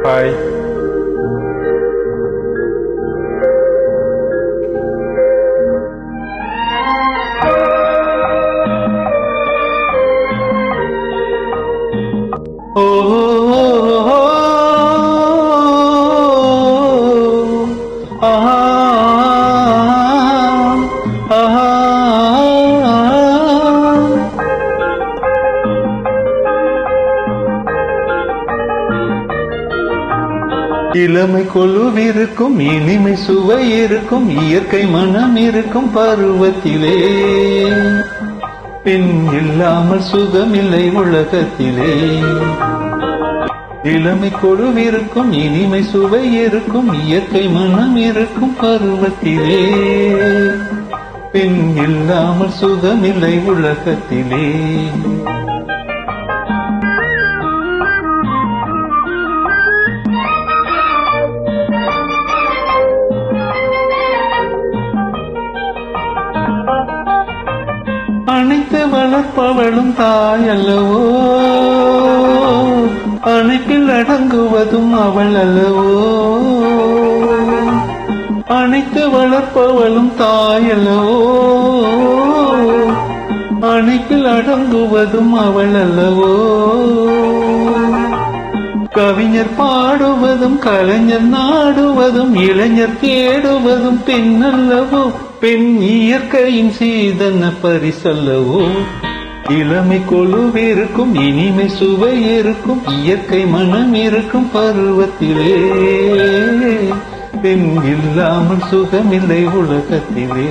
Hi. ஓ ஆஹா ஆஹா. இளமை கொலுவிருக்கும் இனிமை சுவை இருக்கும் இயற்கை மனம் இருக்கும் பருவத்திலே பெண் இல்லாமல் சுகமில்லை உலகத்திலே. இளமை கொலுவிருக்கும் இனிமை சுவை இருக்கும் இயற்கை மனம் இருக்கும் பருவத்திலே பெண் இல்லாமல் சுகமில்லை உலகத்திலே. அனைத்து வளர்ப்பவளும் தாய் அல்லவோ, அணைப்பில் அடங்குவதும் அவள் அல்லவோ. அனைத்து வளர்ப்பவளும் தாய் அல்லவோ, அணைப்பில் அடங்குவதும் அவள் அல்லவோ. கவிஞர் பாடுவதும் கலைஞர் நாடுவதும் இளைஞர் தேடுவதும் பெண் அல்லவோ. பெண் இயற்கையின் சீதன பரிசல்லவோ. இளமை கொலுவிருக்கும் இனிமை சுவை இருக்கும் இயற்கை மனம் இருக்கும் பருவத்திலே பெண் இல்லாமல் சுகமில்லை உலகத்திலே.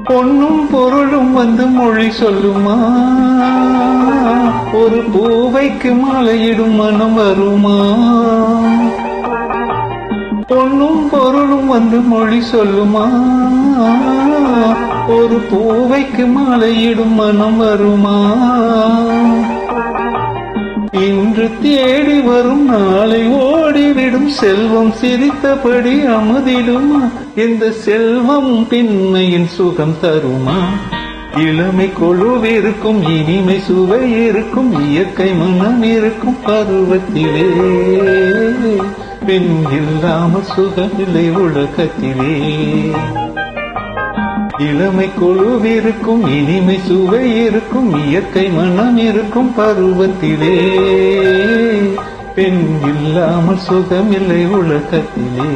பொன்னும் பொருளும் வந்து மொழி சொல்லுமா, ஒரு பூவைக்கு மாலையிடும் மனம் வருமா. பொன்னும் பொருளும் வந்து மொழி சொல்லுமா, ஒரு பூவைக்கு மாலையிடும் மனம் வருமா. இன்று தேடி வரும் நாளை ஓடிவிடும் செல்வம் சிரித்தபடி அமுதிடும் இந்த செல்வம் பின்மையின் சுகம் தருமா. இளமை கொலுவிருக்கும் இனிமை சுவை இருக்கும் இயற்கை மனம் இருக்கும் பருவத்திலே பெண் இல்லாமல் சுகமில்லை உலகத்திலே. இளமை கொலுவிருக்கும் இனிமை சுவை இருக்கும் இயற்கை மனம் இருக்கும் பருவத்திலே பெண் இல்லாமல் சுகமில்லை உலகத்திலே.